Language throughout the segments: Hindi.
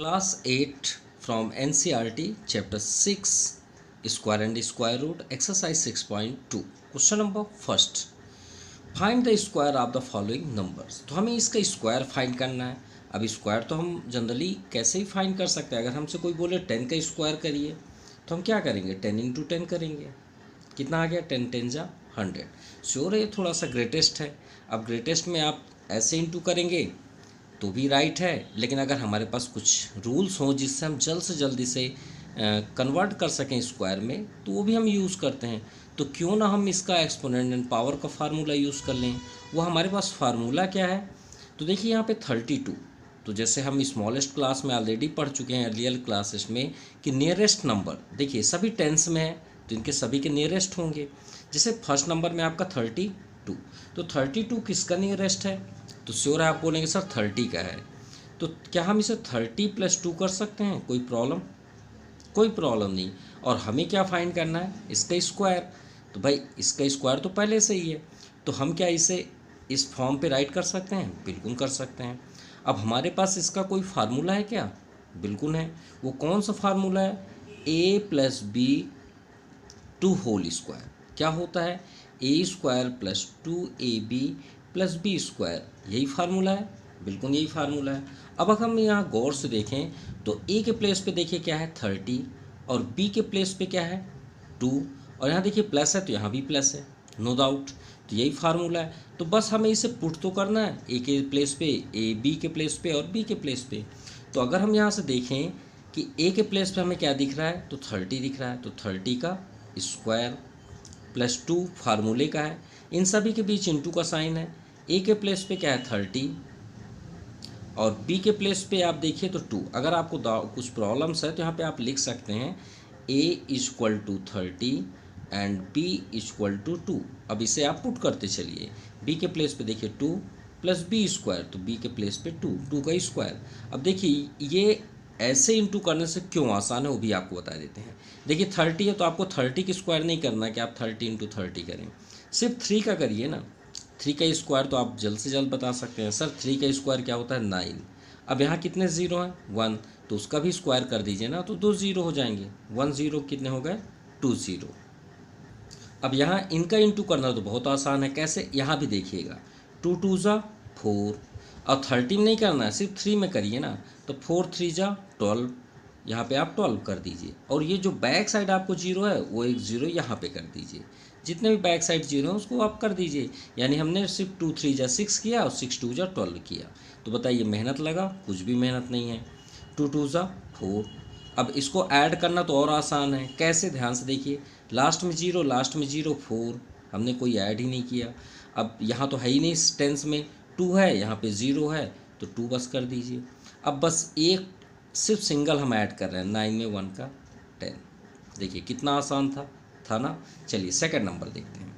Class 8 from NCERT Chapter 6 Square and Square Root Exercise 6.2 Question number first. Find the square of the following numbers. तो हमें इसका स्क्वायर फाइंड करना है. अब स्क्वायर तो हम जनरली कैसे ही फाइंड कर सकते हैं. अगर हमसे कोई बोले 10 का स्क्वायर करिए तो हम क्या करेंगे, 10 इंटू 10 करेंगे. कितना आ गया, 10 10 जा 100. श्योर है ये थोड़ा सा ग्रेटेस्ट है. अब ग्रेटेस्ट में आप ऐसे इंटू करेंगे तो भी राइट है, लेकिन अगर हमारे पास कुछ रूल्स हों जिससे हम जल्द से जल्द इसे कन्वर्ट कर सकें स्क्वायर में, तो वो भी हम यूज़ करते हैं. तो क्यों ना हम इसका एक्सपोनेंट एंड पावर का फार्मूला यूज़ कर लें. वो हमारे पास फार्मूला क्या है, तो देखिए यहाँ पे 32. तो जैसे हम स्मॉलेस्ट क्लास में ऑलरेडी पढ़ चुके हैं अर्लियर क्लासेस में कि नियरेस्ट नंबर, देखिए सभी टेंस में है तो इनके सभी के नियरेस्ट होंगे. जैसे फर्स्ट नंबर में आपका 32, तो 32 किसका नियरेस्ट है, तो श्योर है आप बोलेंगे सर 30 का है. तो क्या हम इसे 30 + 2 कर सकते हैं, कोई प्रॉब्लम, कोई प्रॉब्लम नहीं. और हमें क्या फाइंड करना है, इसका स्क्वायर. तो भाई इसका स्क्वायर तो पहले से ही है, तो हम क्या इसे इस फॉर्म पे राइट कर सकते हैं, बिल्कुल कर सकते हैं. अब हमारे पास इसका कोई फार्मूला है क्या, बिल्कुल है. वो कौन सा फार्मूला है, a + b to whole square. क्या होता है, a² + 2ab + b². यही फार्मूला है, बिल्कुल यही फार्मूला है. अब अगर हम यहाँ गौर से देखें तो a के प्लेस पे देखिए क्या है 30 और b के प्लेस पे क्या है 2, और यहाँ देखिए प्लस है तो यहाँ भी प्लस है, नो डाउट. तो यही फार्मूला है. तो बस हमें इसे पुट तो करना है, a के प्लेस पे, b के प्लेस पे और b के प्लेस पे. तो अगर हम यहाँ से देखें कि a के प्लेस पे हमें क्या दिख रहा है, तो 30 दिख रहा है. तो 30 का स्क्वायर +2 फार्मूले का है. इन सभी के बीच इंटू का साइन है. ए के प्लेस पे क्या है 30 और बी के प्लेस पे आप देखिए तो 2. अगर आपको कुछ प्रॉब्लम्स है तो यहाँ पे आप लिख सकते हैं a = 30 एंड b = 2. अब इसे आप पुट करते चलिए. b के प्लेस पे देखिए 2 + b², तो b के प्लेस पे 2 का स्क्वायर. अब देखिए ये ऐसे इंटू करने से क्यों आसान है वो भी आपको बता देते हैं. देखिए 30 है तो आपको 30 की स्क्वायर नहीं करना है कि आप 30 × 30 करें, सिर्फ 3 का करिए ना. 3 का स्क्वायर तो आप जल्द से जल्द बता सकते हैं, सर 3 का स्क्वायर क्या होता है 9. अब यहाँ कितने ज़ीरो हैं 1, तो उसका भी स्क्वायर कर दीजिए ना, तो 2 ज़ीरो हो जाएंगे. 1 ज़ीरो कितने हो गए 2 ज़ीरो. अब यहाँ इनका इंटू करना तो बहुत आसान है. कैसे, यहाँ भी देखिएगा 2 2 ज़ा 4. अब 30 नहीं करना है, सिर्फ 3 में करिए ना. तो 4 3 ज़ा 12, यहाँ पे आप 12 कर दीजिए. और ये जो बैक साइड आपको जीरो है वो एक ज़ीरो यहाँ पे कर दीजिए. जितने भी बैक साइड जीरो हैं उसको आप कर दीजिए. यानी हमने सिर्फ 2 3 ज़ा 6 किया और 6 2 ज़ा 12 किया. तो बताइए मेहनत लगा, कुछ भी मेहनत नहीं है. 2 2 ज़ा 4. अब इसको ऐड करना तो और आसान है. कैसे, ध्यान से देखिए, लास्ट में जीरो, लास्ट में जीरो, 4, हमने कोई ऐड ही नहीं किया. अब यहाँ तो है ही नहीं टेंस में, 2 है, यहाँ पे 0 है, तो 2 बस कर दीजिए. अब बस एक सिर्फ सिंगल हम ऐड कर रहे हैं, 9 में 1 का 10. देखिए कितना आसान था ना. चलिए सेकंड नंबर देखते हैं.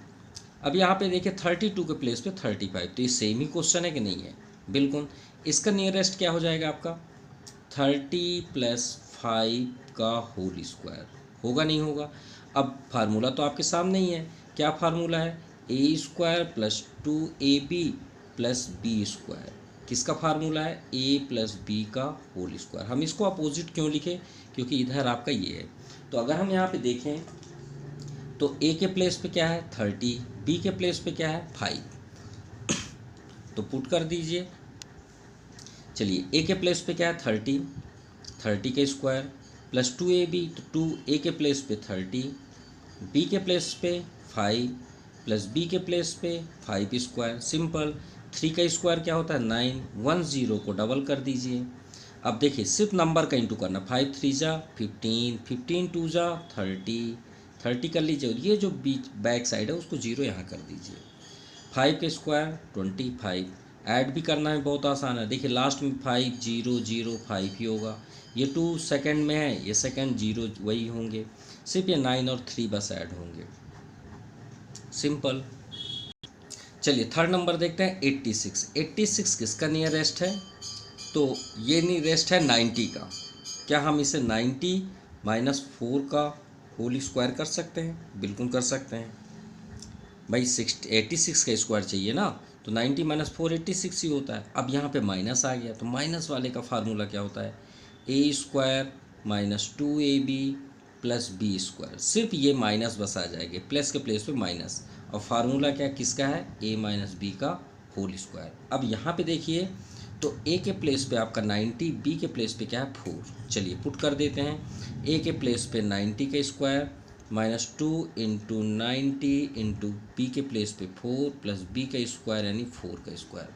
अब यहाँ पे देखिए 32 के प्लेस पे 35, तो ये सेम ही क्वेश्चन है कि नहीं है, बिल्कुल. इसका नियरेस्ट क्या हो जाएगा आपका 30 + 5 का होल स्क्वायर. होगा नहीं होगा. अब फार्मूला तो आपके सामने ही है. क्या फार्मूला है, a² + 2ab + b². किसका फार्मूला है, a + b का होल स्क्वायर. हम इसको अपोजिट क्यों लिखे, क्योंकि इधर आपका ये है. तो अगर हम यहाँ पे देखें तो a के प्लेस पे क्या है 30, b के प्लेस पे क्या है 5, तो पुट कर दीजिए. चलिए a के प्लेस पे क्या है 30, 30 का स्क्वायर + 2ab, तो 2a के प्लेस पे 30, b के प्लेस पे 5 + b के प्लेस पे 5². सिंपल. 3 का स्क्वायर क्या होता है 9, 1 0 को डबल कर दीजिए. अब देखिए सिर्फ नंबर का इंटू करना, 5 3 ज़ा 15, 15 2 ज़ा 30, 30 कर लीजिए. और ये जो बीच बैक साइड है उसको 0 यहाँ कर दीजिए. 5 का स्क्वायर 25. ऐड भी करना है बहुत आसान है. देखिए लास्ट में 5 0 0 5 ही होगा. ये 2 सेकंड में है, ये सेकंड 0 वही होंगे. सिर्फ ये 9 और 3 बस ऐड होंगे. सिंपल. चलिए थर्ड नंबर देखते हैं 86. 86 किसका नियरेस्ट है, तो ये नियरेस्ट है 90 का. क्या हम इसे 90 - 4 का होल स्क्वायर कर सकते हैं, बिल्कुल कर सकते हैं. भाई 86 का स्क्वायर चाहिए ना, तो 90 - 4 86 ही होता है. अब यहाँ पे माइनस आ गया, तो माइनस वाले का फार्मूला क्या होता है, a square minus 2ab plus B square, सिर्फ ये माइनस बस आ जाएंगे, प्लस के प्लेस पे माइनस, और फार्मूला क्या किसका है, a माइनस बी का होल स्क्वायर। अब यहाँ पे देखिए तो a के प्लेस पे आपका 90, b के प्लेस पे क्या है 4, चलिए पुट कर देते हैं। a के प्लेस पे 90 का square minus 2 into 90 into B के प्लेस पे 4 प्लस बी का स्क्वायर यानी 4 का स्क्वायर।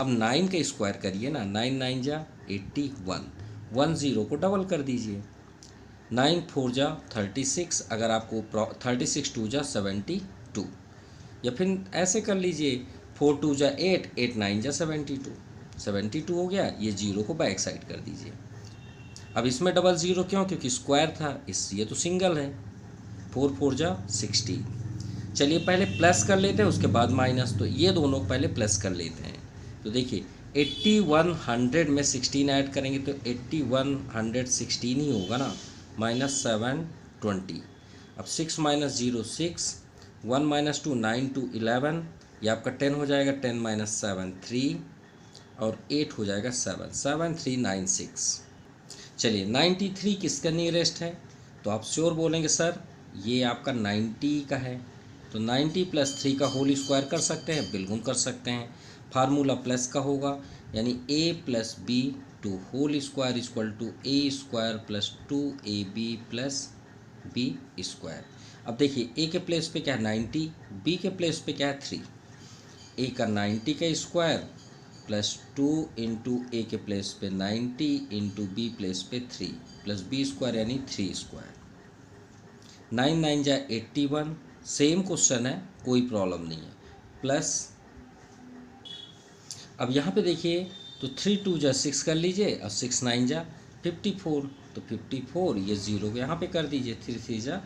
अब 9 का स्क्वायर करिए ना, 9 9 जा 81, 10 को डबल कर दीजिए, 9 4 जा 36, अगर आपको 36 2 जा 72, या फिर ऐसे कर लीजिए 4 2 जा 8, 8 9 जा 72, 72 हो गया। ये जीरो को बैक साइड कर दीजिए। अब इसमें डबल ज़ीरो क्यों, क्योंकि स्क्वायर था, इस ये तो सिंगल है। 4 4 जा 16, चलिए पहले प्लस कर लेते हैं उसके बाद माइनस, तो ये दोनों पहले प्लस कर लेते हैं। तो देखिए 8100 में 16 ऐड करेंगे तो 8116 ही होगा ना, माइनस 720। अब 6 माइनस 0 6, 1 माइनस 2 9 2 11, ये आपका 10 हो जाएगा, 10 माइनस 7 3, और 8 हो जाएगा 7 7 3 9 6। चलिए 93 किसका नियरेस्ट है, तो आप श्योर बोलेंगे सर ये आपका 90 का है, तो 90 प्लस 3 का होल स्क्वायर कर सकते हैं, बिल्कुल कर सकते हैं। फार्मूला प्लस का होगा, यानी a plus B to whole square equal to A square plus 2ab plus B square. अब देखिए a के प्लेस पे क्या है 90, b के प्लेस पे क्या है 3, a का 90 का स्क्वायर प्लस 2 इंटू ए के प्लेस पे 90 इंटू बी प्लेस पे 3 प्लस बी स्क्वायर यानी 3 स्क्वायर। 9 9 जा 81, सेम क्वेश्चन है, कोई प्रॉब्लम नहीं है, प्लस अब यहाँ पे देखिए तो 3 2 जा 6 कर लीजिए, और 6 9 जा 54, तो 54 ये ज़ीरो को यहाँ पे कर दीजिए, 3 3 जा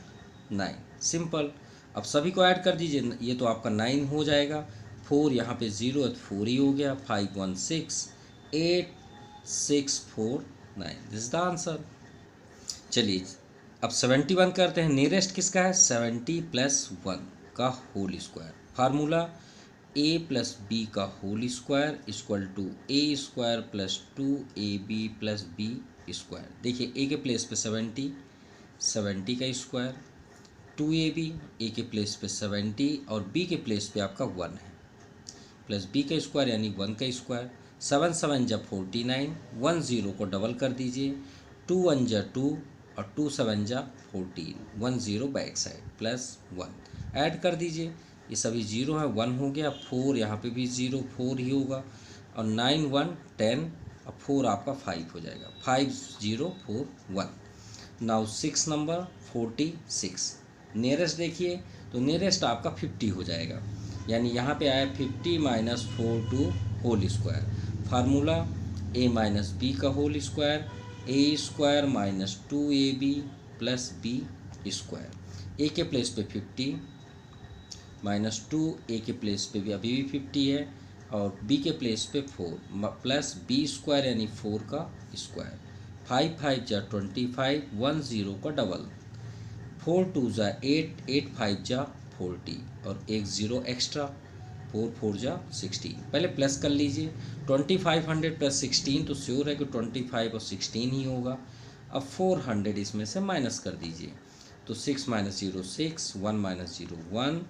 9, सिंपल। अब सभी को ऐड कर दीजिए, ये तो आपका 9 हो जाएगा, 4 यहाँ पे 0 है तो 4 ही हो गया, 5 1 6 8 6 4 9, दिस द आंसर। चलिए अब 71 करते हैं, नियरेस्ट किसका है 70 प्लस 1 का whole square. Formula a plus b का whole square equal to A square plus 2ab plus B square. देखिए a के प्लेस पे 70, 70 का स्क्वायर, 2ab a के प्लेस पे 70 और b के प्लेस पे आपका 1 है, प्लस b का स्क्वायर यानी 1 का स्क्वायर। 7 7 जा 49, 1 0 को डबल कर दीजिए, 2 1 जा 2 और 2 7 जा 14, 1 0 बैक साइड प्लस 1 ऐड कर दीजिए, ये सभी जीरो है, 1 हो गया, 4 यहाँ पे भी 0 4 ही होगा, और 9 1 10 और 4 आपका 5 हो जाएगा, 5 0 4 1। नाउ 6 नंबर 46, नियरेस्ट देखिए तो नियरेस्ट आपका 50 हो जाएगा, यानी यहाँ पे आया 50 minus 4 to whole square. Formula a minus b का whole square, a square minus 2ab plus B square. a के प्लेस पे 50 माइनस 2, ए के प्लेस पे भी अभी भी 50 है, और बी के प्लेस पे 4 प्लस बी स्क्वायर यानी 4 का स्क्वायर। 5 5 जा 25, 1 0 का डबल, 4 2 जा 8, 8 5 जा 40 और 1 0 एक्स्ट्रा, 4 4 जा 16। पहले प्लस कर लीजिए, 2500 प्लस 16 तो श्योर है कि 25 और 16 ही होगा। अब 400 इसमें से माइनस कर दीजिए, तो 6 minus 0 6, 1 minus 0 1,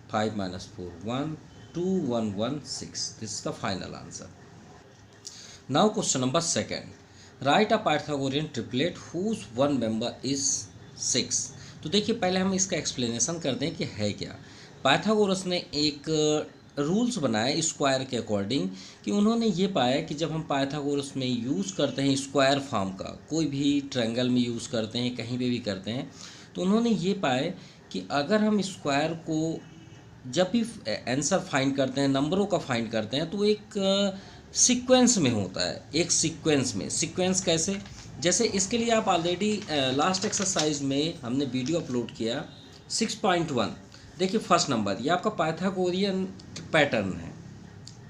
5 minus 4 1, 2 1 1 6, this is the final answer. Now question number 2, write a Pythagorean triplet whose one member is 6। तो देखिए पहले हम इसका एक्सप्लेनेशन कर दें कि है क्या। पाइथागोरस ने एक रूल्स बनाया स्क्वायर के अकॉर्डिंग, कि उन्होंने ये पाया कि जब हम पाइथागोरस में यूज़ करते हैं स्क्वायर फॉर्म का, कोई भी ट्रायंगल में यूज़ करते हैं, कहीं पे भी करते हैं, तो उन्होंने ये पाया कि अगर हम स्क्वायर को जब भी आंसर फाइंड करते हैं, नंबरों का फाइंड करते हैं, तो एक सीक्वेंस में होता है, एक सीक्वेंस में। सीक्वेंस कैसे, जैसे इसके लिए आप ऑलरेडी लास्ट एक्सरसाइज में हमने वीडियो अपलोड किया 6.1। देखिए फर्स्ट नंबर ये आपका पाइथागोरियन पैटर्न है,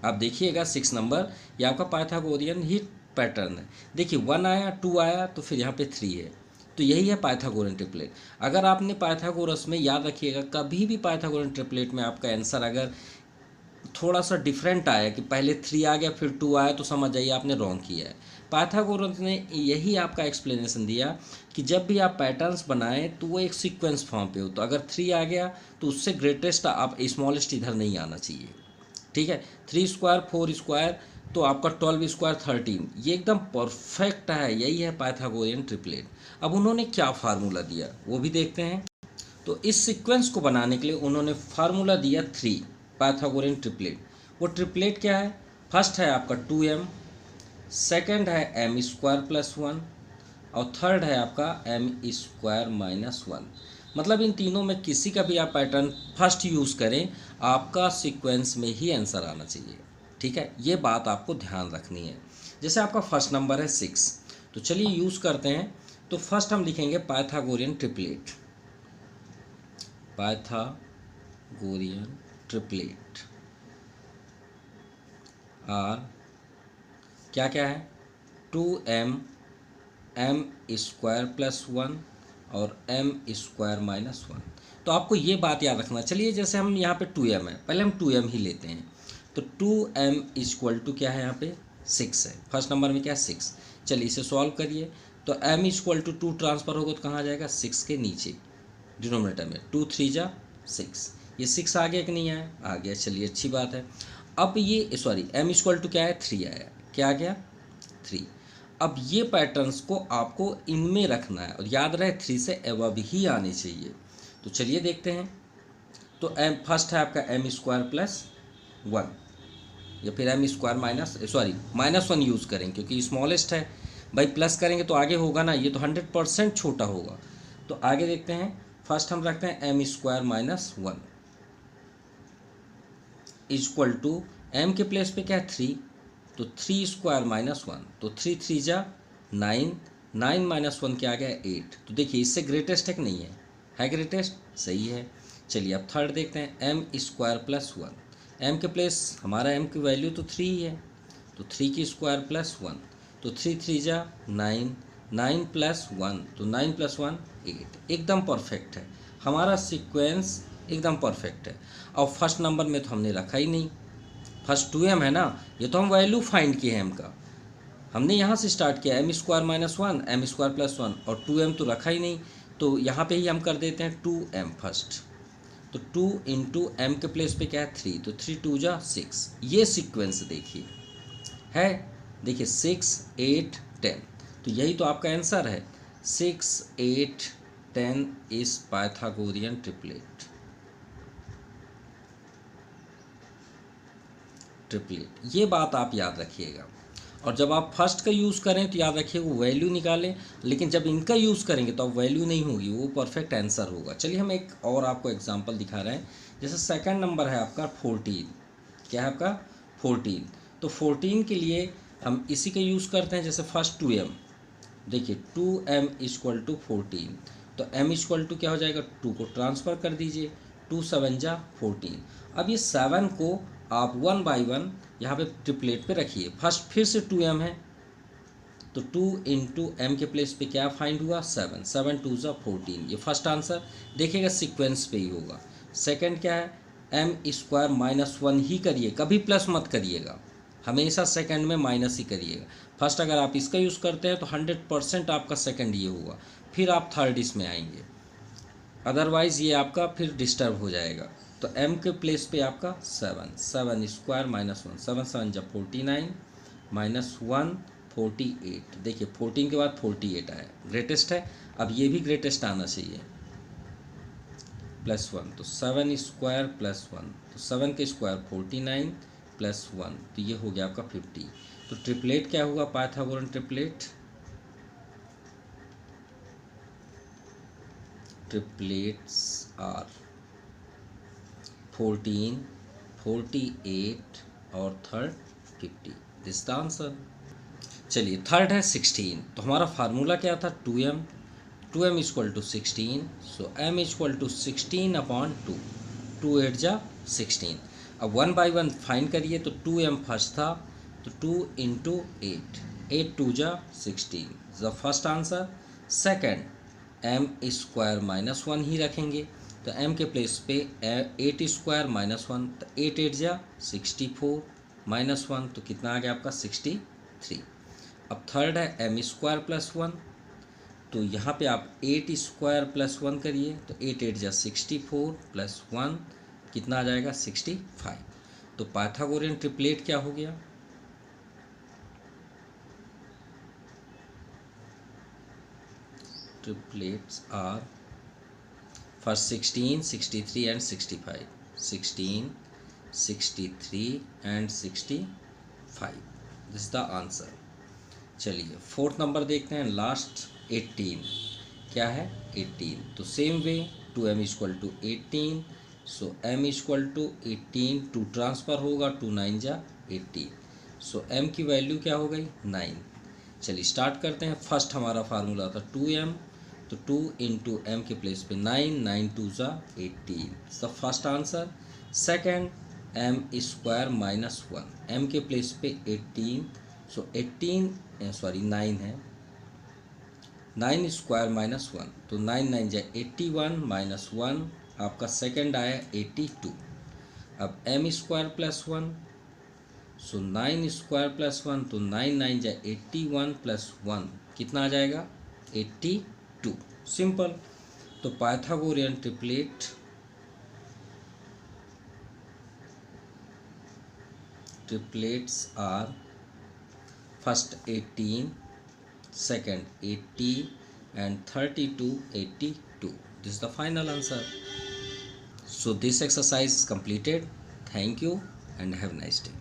आप देखिएगा 6 नंबर ये आपका पाइथागोरियन ही पैटर्न है। देखिए 1 आया, 2 आया, तो फिर यहाँ पे 3 है, तो यही है पाइथागोरियन ट्रिपलेट। अगर आपने पाइथागोरस में याद रखिएगा, कभी भी पाइथागोरियन ट्रिपलेट में आपका आंसर अगर थोड़ा सा डिफरेंट आया कि पहले 3 आ गया फिर 2 आया, तो समझ जाइए आपने रॉन्ग किया है। पाइथागोरस ने यही आपका एक्सप्लेनेशन दिया कि जब भी आप पैटर्न्स बनाएं तो वो एक सीक्वेंस फॉर्म पे हो, तो अगर 3 आ गया तो उससे ग्रेटेस्ट आप स्मॉलेस्ट इधर नहीं आना चाहिए, ठीक है। 3 स्क्वायर 4 स्क्वायर तो आपका 12 स्क्वायर 13, ये एकदम परफेक्ट है, यही है पाइथागोरियन ट्रिपलेट। अब उन्होंने क्या फार्मूला दिया वो भी देखते हैं। तो इस सीक्वेंस को बनाने के लिए उन्होंने फार्मूला दिया 3 पाइथागोरियन ट्रिपलेट। वो ट्रिपलेट क्या है? फर्स्ट है आपका 2m, सेकेंड है m स्क्वायर प्लस 1 और थर्ड है आपका m स्क्वायर माइनस 1। मतलब इन तीनों में किसी का भी आप पैटर्न फर्स्ट यूज़ करें, आपका सीक्वेंस में ही आंसर आना चाहिए, ठीक है। ये बात आपको ध्यान रखनी है। जैसे आपका फर्स्ट नंबर है 6, तो चलिए यूज़ करते हैं। तो फर्स्ट हम लिखेंगे पाइथागोरियन ट्रिपलेट, पाइथागोरियन ट्रिपलेट और क्या क्या है? 2m m स्क्वायर प्लस 1 और m स्क्वायर माइनस 1। तो आपको ये बात याद रखना। चलिए जैसे हम यहाँ पे 2m है, पहले हम 2m ही लेते हैं। तो 2m इक्वल टू क्या है? यहाँ पे 6 है। फर्स्ट नंबर में क्या है? 6। चलिए इसे सॉल्व करिए। तो m इक्वल टू 2 ट्रांसफ़र होगा तो कहाँ आ जाएगा? 6 के नीचे डिनोमिनेटर में। 2 3 जा 6, ये 6 आ गया कि नहीं आया? आ गया। चलिए अच्छी बात है। अब ये सॉरी m इक्वल टू क्या है? 3 आया। क्या आ गया? 3। अब ये पैटर्न्स को आपको इनमें रखना है और याद रहे 3 से एवब ही आने चाहिए। तो चलिए देखते हैं। तो m फर्स्ट है आपका m स्क्वायर प्लस 1 या फिर m स्क्वायर माइनस 1 यूज़ करेंगे क्योंकि स्मॉलेस्ट है भाई। प्लस करेंगे तो आगे होगा ना, ये तो 100% छोटा होगा। तो आगे देखते हैं। फर्स्ट हम रखते हैं m square minus 1 equal to m के प्लेस पे क्या है? 3, तो 3 स्क्वायर माइनस 1, तो 3 3 जा 9, 9 माइनस 1 क्या आ गया? 8। तो देखिए इससे ग्रेटेस्ट है कि नहीं है? है ग्रेटेस्ट, सही है। चलिए अब थर्ड देखते हैं। m स्क्वायर प्लस 1, m के प्लेस हमारा m की वैल्यू तो 3 ही है, तो 3 की स्क्वायर प्लस 1, तो 3 3 जा 9, 9 प्लस 1, तो 9 प्लस 1 8। एकदम परफेक्ट है, हमारा सीक्वेंस एकदम परफेक्ट है। और फर्स्ट नंबर में तो हमने रखा ही नहीं, फर्स्ट 2m है ना, ये तो हम वैल्यू फाइंड किए हैं m का, हमने यहाँ से स्टार्ट किया m square minus 1 m square plus 1 और 2m तो रखा ही नहीं, तो यहाँ पे ही हम कर देते हैं 2m फर्स्ट। तो 2 इंटू एम के प्लेस पे क्या है? 3, तो 3 2 जा 6। ये सीक्वेंस देखिए है, देखिए 6 8 10, तो यही तो आपका आंसर है। 6 8 10 इज पाइथागोरियन ट्रिपलेट। ये बात आप याद रखिएगा। और जब आप फर्स्ट का यूज़ करें तो याद रखिए वो वैल्यू निकालें, लेकिन जब इनका यूज़ करेंगे तो अब वैल्यू नहीं होगी, वो परफेक्ट आंसर होगा। चलिए हम एक और आपको एग्जांपल दिखा रहे हैं। जैसे सेकंड नंबर है आपका 14, क्या है आपका? 14। तो 14 के लिए हम इसी का यूज़ करते हैं। जैसे फर्स्ट 2m, देखिए 2m इक्वल टू 14, तो m इक्वल टू क्या हो जाएगा? 2 को ट्रांसफ़र कर दीजिए, 2 7 जा 14। अब ये 7 को आप 1 बाई 1 यहाँ पे ट्रिपलेट पे रखिए। फर्स्ट फिर से 2m है, तो 2 इंटू एम के प्लेस पे क्या फाइंड हुआ? 7, 7 2 जा 14। ये फर्स्ट आंसर देखिएगा सीक्वेंस पे ही होगा। सेकंड क्या है? m स्क्वायर माइनस 1 ही करिए, कभी प्लस मत करिएगा, हमेशा सेकंड में माइनस ही करिएगा। फर्स्ट अगर आप इसका यूज़ करते हैं तो 100% आपका सेकंड ये होगा, फिर आप थर्ड इसमें आएंगे, अदरवाइज़ ये आपका फिर डिस्टर्ब हो जाएगा। तो m के प्लेस पे आपका 7, 7 स्क्वायर माइनस 1, 7 7 जब 49 माइनस 1 48। देखिए 14 के बाद 48 आया, ग्रेटेस्ट है। अब ये भी ग्रेटेस्ट आना चाहिए, प्लस 1, तो 7 स्क्वायर प्लस 1, तो 7 के स्क्वायर 49 प्लस 1, तो ये हो गया आपका 50। तो ट्रिपलेट क्या हुआ? पाइथागोरन ट्रिपलेट, ट्रिपलेट्स आर 14 48 और थर्ड 50, दिस द आंसर। चलिए थर्ड है 16। तो हमारा फार्मूला क्या था? 2m, 2m equal to 16, so m equal to 16 upon 2, 2 8 जा 16। अब 1 बाई 1 फाइंड करिए, तो 2m फर्स्ट था, तो 2 इंटू 8, 8 2 जा 16 the first answer. Second m square minus 1 ही रखेंगे, तो m के प्लेस पे 8 स्क्वायर -1, तो 8 8 जा 64 -1, तो कितना आ गया आपका 63। अब थर्ड है m स्क्वायर प्लस 1, तो यहाँ पे आप 8 स्क्वायर प्लस 1 करिए, तो 8 8 जा 64 प्लस 1 कितना आ जाएगा 65। तो पाइथागोरियन ट्रिपलेट क्या हो गया, triplets are first 16, 63 and 65, 16, 63 and 65, this is the answer. चलिए फोर्थ नंबर देखते हैं, लास्ट 18 क्या है 18, तो same way 2m equal to 18, so m equal to 18, 2 transfer होगा, 2 9 जा 18, सो m की वैल्यू क्या हो गई 9। चलिए स्टार्ट करते हैं। फर्स्ट हमारा फार्मूला था 2m, तो 2 इंटू एम के प्लेस पे 9, 9 2 जा 18, the first answer. Second m square -1, m के प्लेस पे 18, सो 9 है, 9 स्क्वायर -1, तो 9 9 जा 81 -1 आपका सेकंड आया 82। अब m स्क्वायर प्लस 1, सो 9 स्क्वायर प्लस 1, तो 9 9 जा 81 प्लस 1 कितना आ जाएगा 82, सिंपल। तो Pythagorean triplets are first 18, second 80 and 32 82, this is the final answer. So this exercise is completed. Thank you and have a nice day.